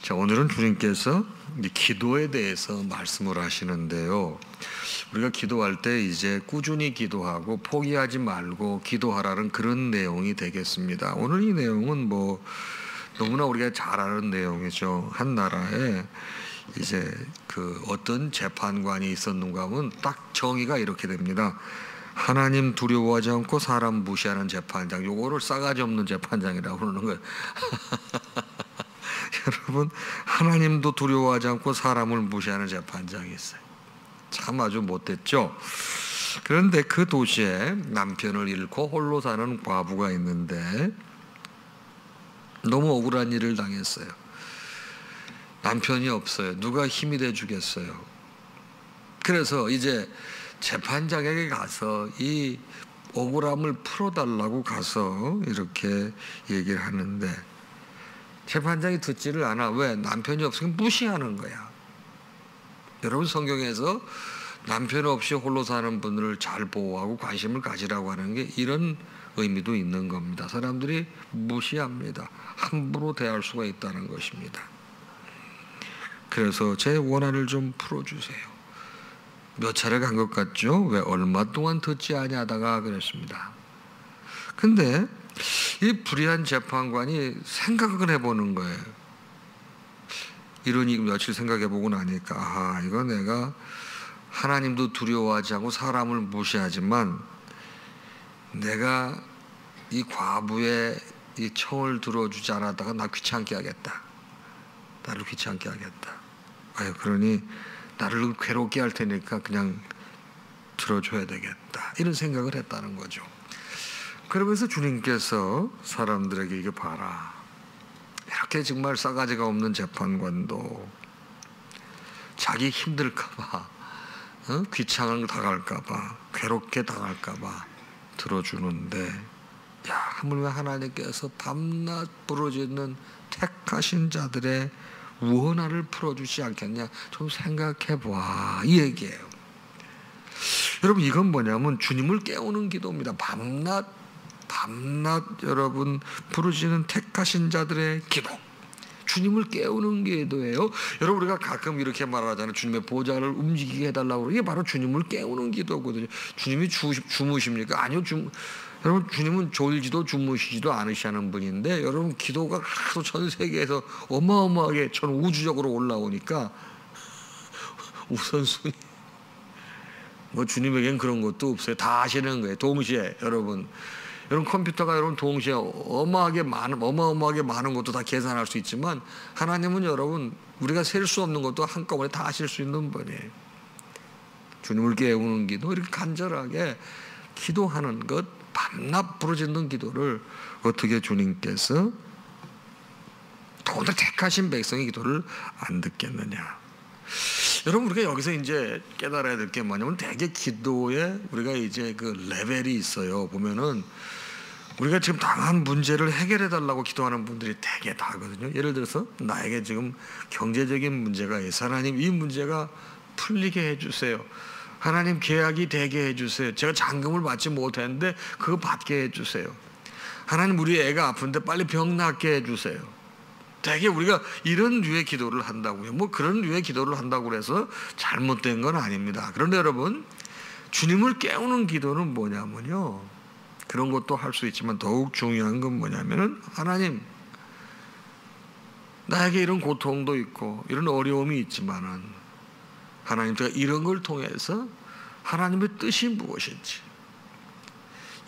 자, 오늘은 주님께서 이제 기도에 대해서 말씀을 하시는데요. 우리가 기도할 때 이제 꾸준히 기도하고 포기하지 말고 기도하라는 그런 내용이 되겠습니다. 오늘 이 내용은 뭐 너무나 우리가 잘 아는 내용이죠. 한 나라에 이제 그 어떤 재판관이 있었는가 하면 딱 정의가 이렇게 됩니다. 하나님 두려워하지 않고 사람 무시하는 재판장, 요거를 싸가지 없는 재판장이라고 그러는 거예요. 여러분, 하나님도 두려워하지 않고 사람을 무시하는 재판장이 있어요. 참 아주 못됐죠. 그런데 그 도시에 남편을 잃고 홀로 사는 과부가 있는데 너무 억울한 일을 당했어요. 남편이 없어요. 누가 힘이 돼 주겠어요. 그래서 이제 재판장에게 가서 이 억울함을 풀어달라고 가서 이렇게 얘기를 하는데 재판장이 듣지를 않아. 왜? 남편이 없으면 무시하는 거야. 여러분, 성경에서 남편 없이 홀로 사는 분들을 잘 보호하고 관심을 가지라고 하는 게 이런 의미도 있는 겁니다. 사람들이 무시합니다. 함부로 대할 수가 있다는 것입니다. 그래서 제 원한을 좀 풀어주세요. 몇 차례 간 것 같죠? 왜 얼마 동안 듣지 아니하다가 그랬습니다. 근데 이 불의한 재판관이 생각을 해보는 거예요. 이러니 며칠 생각해보고 나니까 이거 내가 하나님도 두려워하지 않고 사람을 무시하지만 내가 이 과부의 이 청을 들어주지 않았다가 나 귀찮게 하겠다. 나를 귀찮게 하겠다. 그러니 나를 괴롭게 할 테니까 그냥 들어줘야 되겠다. 이런 생각을 했다는 거죠. 그러면서 주님께서 사람들에게 이거 봐라. 이렇게 정말 싸가지가 없는 재판관도 자기 힘들까봐, 귀찮은 거 당할까봐, 괴롭게 당할까봐 들어주는데, 하물며 하나님께서 밤낮 부르짖는 택하신 자들의 원한을 풀어주지 않겠냐? 좀 생각해봐. 이 얘기예요. 여러분, 이건 뭐냐면 주님을 깨우는 기도입니다. 밤낮 여러분 부르시는 택하신 자들의 기도, 주님을 깨우는 기도예요. 여러분, 우리가 가끔 이렇게 말하잖아요. 주님의 보좌를 움직이게 해달라고. 이게 바로 주님을 깨우는 기도거든요. 주님이 주무십니까? 아니요. 여러분, 주님은 졸지도 주무시지도 않으시는 분인데, 여러분, 기도가 하도 전 세계에서 어마어마하게 전 우주적으로 올라오니까 우선순위 뭐 주님에겐 그런 것도 없어요. 다 하시는 거예요. 동시에. 여러분 컴퓨터가 여러분 동시에 어마어마하게 많은 것도 다 계산할 수 있지만, 하나님은 여러분 우리가 셀 수 없는 것도 한꺼번에 다 하실 수 있는 분이에요. 주님을 깨우는 기도, 이렇게 간절하게 기도하는 것, 밤낮 부르짖는 기도를 어떻게 주님께서 더군다나 택하신 백성의 기도를 안 듣겠느냐. 여러분, 우리가 여기서 이제 깨달아야 될 게 뭐냐면, 대개 기도에 우리가 이제 그 레벨이 있어요. 보면은 우리가 지금 당한 문제를 해결해 달라고 기도하는 분들이 대개 다거든요. 예를 들어서 나에게 지금 경제적인 문제가 있어. 하나님, 이 문제가 풀리게 해주세요. 하나님, 계약이 되게 해주세요. 제가 잔금을 받지 못했는데 그거 받게 해주세요. 하나님, 우리 애가 아픈데 빨리 병 낫게 해주세요. 대개 우리가 이런 류의 기도를 한다고요. 뭐 그런 류의 기도를 한다고 해서 잘못된 건 아닙니다. 그런데 여러분, 주님을 깨우는 기도는 뭐냐면요, 그런 것도 할 수 있지만 더욱 중요한 건 뭐냐면은, 하나님, 나에게 이런 고통도 있고 이런 어려움이 있지만은 하나님, 제가 이런 걸 통해서 하나님의 뜻이 무엇인지,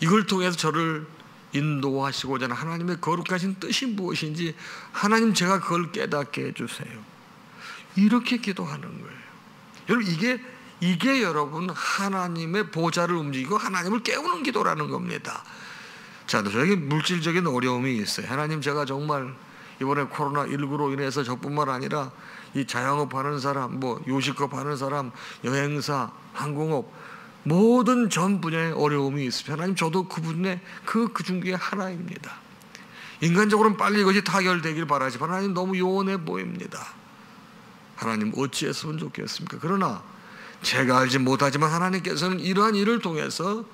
이걸 통해서 저를 인도하시고자 하는 하나님의 거룩하신 뜻이 무엇인지, 하나님, 제가 그걸 깨닫게 해주세요. 이렇게 기도하는 거예요. 여러분, 이게 여러분 하나님의 보좌를 움직이고 하나님을 깨우는 기도라는 겁니다. 자, 저에게 물질적인 어려움이 있어요. 하나님, 제가 정말 이번에 코로나19로 인해서 저뿐만 아니라 이 자영업 하는 사람, 뭐 요식업 하는 사람, 여행사, 항공업, 모든 전 분야의 어려움이 있으면 하나님, 저도 그분의 그 중에 하나입니다. 인간적으로는 빨리 이것이 타결되길 바라지만 하나님, 너무 요원해 보입니다. 하나님, 어찌했으면 좋겠습니까? 그러나 제가 알지 못하지만 하나님께서는 이러한 일을 통해서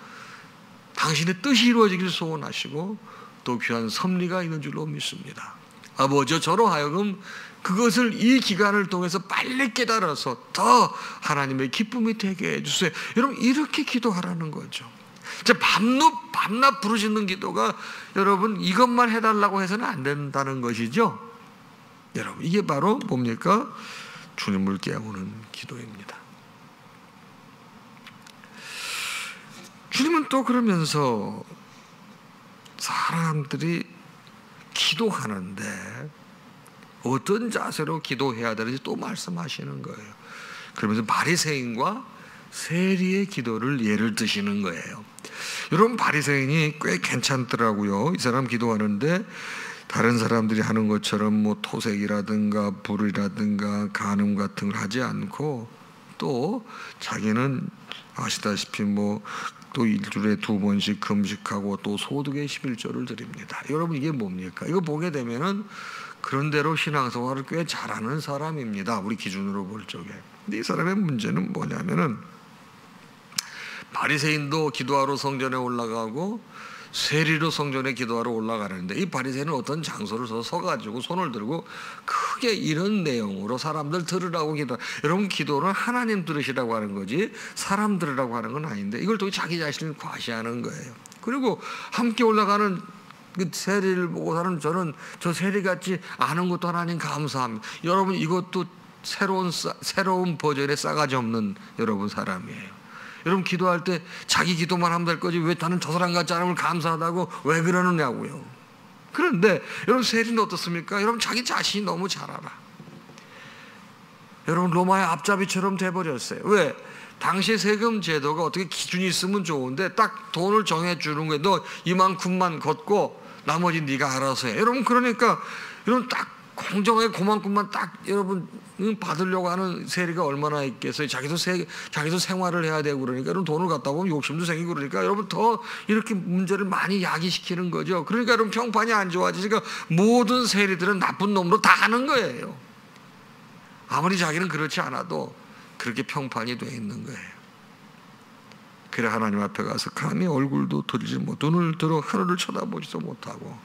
당신의 뜻이 이루어지길 소원하시고 또 귀한 섭리가 있는 줄로 믿습니다. 아버지여, 저로 하여금 그것을 이 기간을 통해서 빨리 깨달아서 더 하나님의 기쁨이 되게 해주세요. 여러분 이렇게 기도하라는 거죠. 밤낮 부르짖는 기도가 여러분 이것만 해달라고 해서는 안 된다는 것이죠. 여러분 이게 바로 뭡니까? 주님을 깨우는 기도입니다. 주님은 또 그러면서 사람들이 기도하는데 어떤 자세로 기도해야 되는지 또 말씀하시는 거예요. 그러면서 바리새인과 세리의 기도를 예를 드시는 거예요. 여러분 바리새인이 꽤 괜찮더라고요. 이 사람 기도하는데 다른 사람들이 하는 것처럼 뭐 토색이라든가 불이라든가 간음 같은 걸 하지 않고 또 자기는 아시다시피 뭐 또 일주일에 2번씩 금식하고 또 소득의 11조를 드립니다. 여러분 이게 뭡니까? 이거 보게 되면은 그런대로 신앙생활을 꽤 잘하는 사람입니다. 우리 기준으로 볼 적에. 근데 이 사람의 문제는 뭐냐면은 바리새인도 기도하러 성전에 올라가고 세리로 성전에 기도하러 올라가는데 이 바리새인은 어떤 장소를 서가지고 손을 들고 크게 이런 내용으로 사람들 들으라고 여러분 기도는 하나님 들으시라고 하는 거지 사람 들으라고 하는 건 아닌데 이걸 또 자기 자신을 과시하는 거예요. 그리고 함께 올라가는 그 세리를 보고서는 저는 저 세리같이 아는 것도 하나님 감사합니다. 여러분 이것도 새로운 버전의 싸가지 없는 여러분 사람이에요. 여러분 기도할 때 자기 기도만 하면 될 거지 왜 나는 저 사람 같지 않으면 감사하다고 왜 그러느냐고요. 그런데 여러분 세리는 어떻습니까? 여러분 자기 자신이 너무 잘 알아. 여러분 로마의 앞잡이처럼 돼버렸어요. 왜? 당시 세금 제도가 어떻게 기준이 있으면 좋은데 딱 돈을 정해주는 거예요. 너 이만큼만 걷고 나머지 네가 알아서 해. 여러분 그러니까 여러분 딱 공정하게 그만큼만 딱 여러분 받으려고 하는 세리가 얼마나 있겠어요. 자기도 생활을 해야 되고 그러니까 여러분 돈을 갖다 보면 욕심도 생기고 그러니까 여러분 더 이렇게 문제를 많이 야기시키는 거죠. 그러니까 여러분 평판이 안 좋아지니까 모든 세리들은 나쁜 놈으로 다 하는 거예요. 아무리 자기는 그렇지 않아도 그렇게 평판이 돼 있는 거예요. 그래 하나님 앞에 가서 감히 얼굴도 들지 못, 눈을 들어 하늘을 쳐다보지도 못하고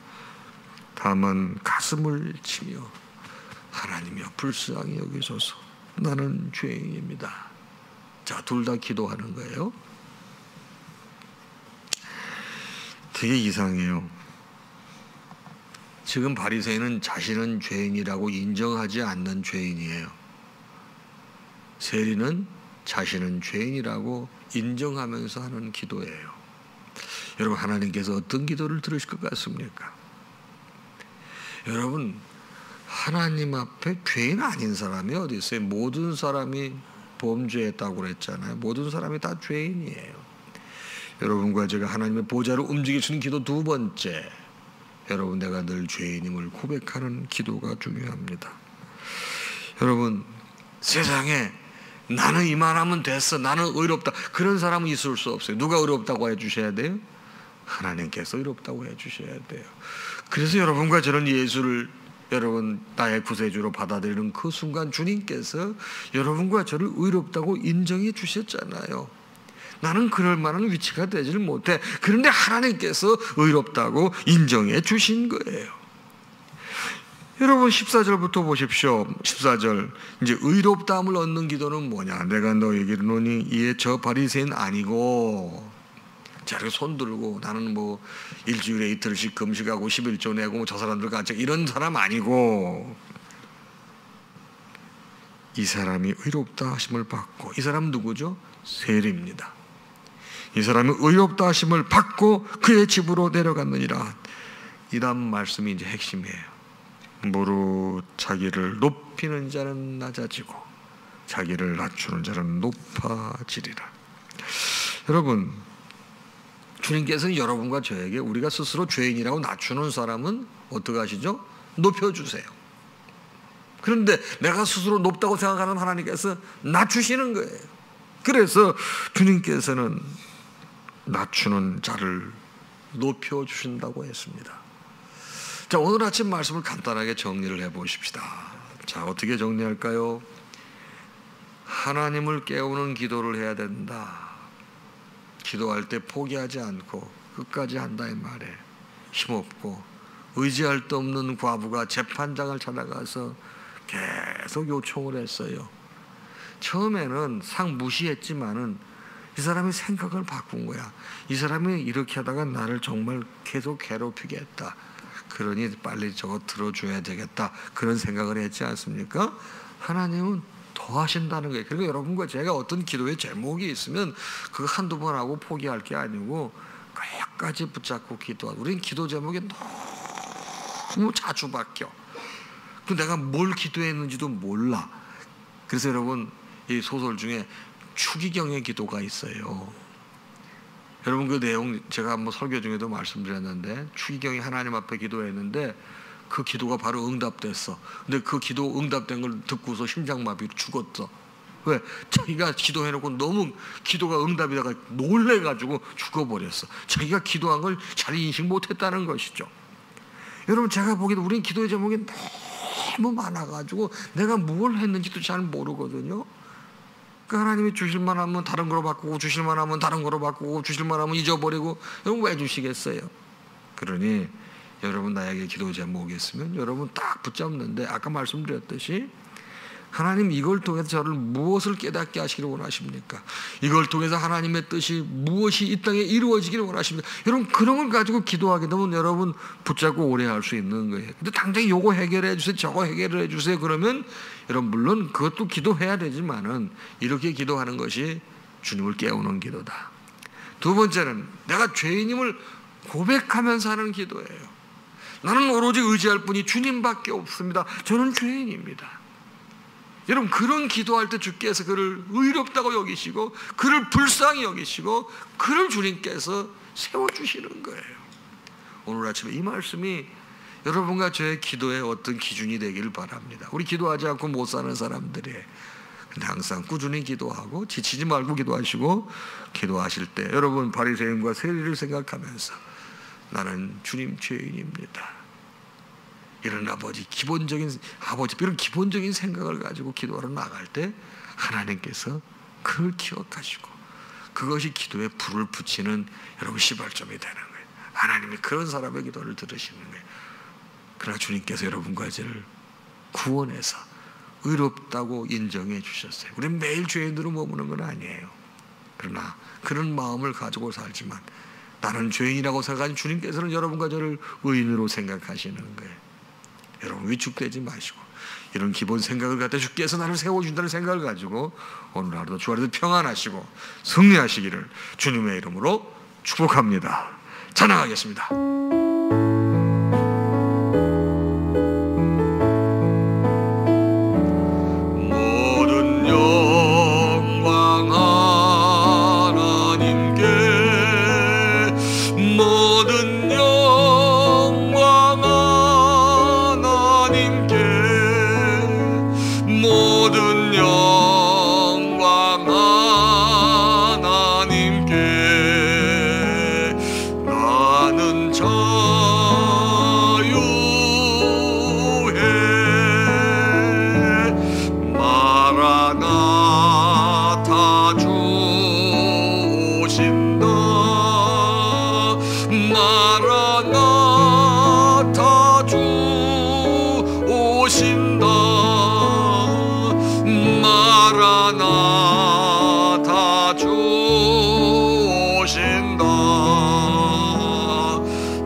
다만 가슴을 치며 하나님이여 불쌍히 여기소서 나는 죄인입니다. 자, 둘 다 기도하는 거예요. 되게 이상해요. 지금 바리새인은 자신은 죄인이라고 인정하지 않는 죄인이에요. 세리는 자신은 죄인이라고 인정하면서 하는 기도예요. 여러분 하나님께서 어떤 기도를 들으실 것 같습니까? 여러분 하나님 앞에 죄인 아닌 사람이 어디 있어요? 모든 사람이 범죄했다고 그랬잖아요. 모든 사람이 다 죄인이에요. 여러분과 제가 하나님의 보좌를 움직이시는 기도 두 번째, 여러분 내가 늘 죄인임을 고백하는 기도가 중요합니다. 여러분 세상에 나는 이만하면 됐어, 나는 의롭다, 그런 사람은 있을 수 없어요. 누가 의롭다고 해주셔야 돼요? 하나님께서 의롭다고 해주셔야 돼요. 그래서 여러분과 저는 예수를 여러분 나의 구세주로 받아들이는 그 순간 주님께서 여러분과 저를 의롭다고 인정해 주셨잖아요. 나는 그럴 만한 위치가 되질 못해. 그런데 하나님께서 의롭다고 인정해 주신 거예요. 여러분 14절부터 보십시오. 14절 이제 의롭다함을 얻는 기도는 뭐냐? 내가 너에게 이르노니 이에 저 바리새인 아니고, 자 이렇게 손 들고 나는 뭐 일주일에 이틀씩 금식하고 11조 내고 뭐 저 사람들 같이 이런 사람 아니고, 이 사람이 의롭다 하심을 받고, 이 사람은 누구죠? 세리입니다. 이 사람이 의롭다 하심을 받고 그의 집으로 내려갔느니라. 이런 말씀이 이제 핵심이에요. 무릇 자기를 높이는 자는 낮아지고 자기를 낮추는 자는 높아지리라. 여러분 주님께서는 여러분과 저에게 우리가 스스로 죄인이라고 낮추는 사람은 어떻게 하시죠? 높여주세요. 그런데 내가 스스로 높다고 생각하는 하나님께서 낮추시는 거예요. 그래서 주님께서는 낮추는 자를 높여주신다고 했습니다. 자, 오늘 아침 말씀을 간단하게 정리를 해보십시다. 자, 어떻게 정리할까요? 하나님을 깨우는 기도를 해야 된다. 기도할 때 포기하지 않고 끝까지 한다 이 말에 힘없고 의지할 데 없는 과부가 재판장을 찾아가서 계속 요청을 했어요. 처음에는 상 무시했지만은 이 사람이 생각을 바꾼 거야. 이 사람이 이렇게 하다가 나를 정말 계속 괴롭히겠다. 그러니 빨리 저거 들어줘야 되겠다. 그런 생각을 했지 않습니까? 하나님은 더 하신다는 거예요. 그리고 여러분과 제가 어떤 기도의 제목이 있으면 그거 한두 번 하고 포기할 게 아니고 끝까지 붙잡고 기도하고. 우리는 기도 제목이 너무 자주 바뀌어. 내가 뭘 기도했는지도 몰라. 그래서 여러분, 이 소설 중에 추기경의 기도가 있어요. 여러분, 그 내용 제가 한번 설교 중에도 말씀드렸는데, 추기경이 하나님 앞에 기도했는데 그 기도가 바로 응답됐어. 근데 그 기도 응답된 걸 듣고서 심장마비로 죽었어. 왜? 자기가 기도해놓고 너무 기도가 응답이다가 놀래가지고 죽어버렸어. 자기가 기도한 걸 잘 인식 못했다는 것이죠. 여러분, 제가 보기에도 우린 기도의 제목이 너무 많아가지고 내가 뭘 했는지도 잘 모르거든요. 그러니까 하나님이 주실만 하면 다른 거로 바꾸고, 주실만 하면 다른 거로 바꾸고, 주실만 하면 잊어버리고. 여러분, 왜 주시겠어요? 그러니 여러분, 나에게 기도 제목이 있으면 여러분 딱 붙잡는데, 아까 말씀드렸듯이 하나님 이걸 통해서 저를 무엇을 깨닫게 하시기를 원하십니까? 이걸 통해서 하나님의 뜻이 무엇이 이 땅에 이루어지기를 원하십니까? 여러분, 그런 걸 가지고 기도하게 되면 여러분 붙잡고 오래 할 수 있는 거예요. 근데 당장 요거 해결해 주세요, 저거 해결해 주세요 그러면 여러분, 물론 그것도 기도해야 되지만은 이렇게 기도하는 것이 주님을 깨우는 기도다. 두 번째는 내가 죄인임을 고백하면서 하는 기도예요. 나는 오로지 의지할 분이 주님밖에 없습니다. 저는 죄인입니다. 여러분, 그런 기도할 때 주께서 그를 의롭다고 여기시고 그를 불쌍히 여기시고 그를 주님께서 세워주시는 거예요. 오늘 아침에 이 말씀이 여러분과 저의 기도의 어떤 기준이 되기를 바랍니다. 우리 기도하지 않고 못 사는 사람들이, 근데 항상 꾸준히 기도하고 지치지 말고 기도하시고, 기도하실 때 여러분 바리새인과 세리를 생각하면서 나는 주님 죄인입니다. 이런 이런 기본적인 생각을 가지고 기도하러 나갈 때 하나님께서 그걸 기억하시고 그것이 기도에 불을 붙이는 여러분 시발점이 되는 거예요. 하나님이 그런 사람의 기도를 들으시는 거예요. 그러나 주님께서 여러분과 저를 구원해서 의롭다고 인정해 주셨어요. 우리는 매일 죄인으로 머무는 건 아니에요. 그러나 그런 마음을 가지고 살지만 나는 죄인이라고 생각하는 주님께서는 여러분과 저를 의인으로 생각하시는 거예요. 여러분, 위축되지 마시고 이런 기본 생각을 갖다 주께서 나를 세워준다는 생각을 가지고 오늘 하루도 주 안에서 평안하시고 승리하시기를 주님의 이름으로 축복합니다. 찬양하겠습니다. 모든 영광 하나님께, 모든 모든 영광 하나님께. 나는 자유해. 마라나타 주 오신다. 마라나타 주 오신다. 마라나타 주 오신다.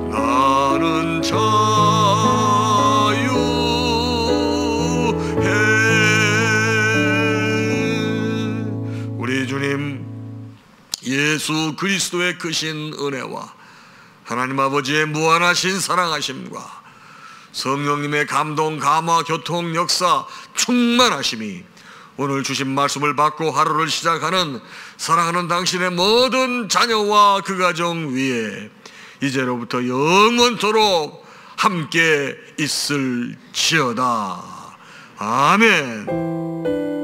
나는 자유해. 우리 주님 예수 그리스도의 크신 은혜와 하나님 아버지의 무한하신 사랑하심과 성령님의 감동, 감화, 교통, 역사, 충만하심이 오늘 주신 말씀을 받고 하루를 시작하는 사랑하는 당신의 모든 자녀와 그 가정 위에 이제로부터 영원토록 함께 있을지어다. 아멘.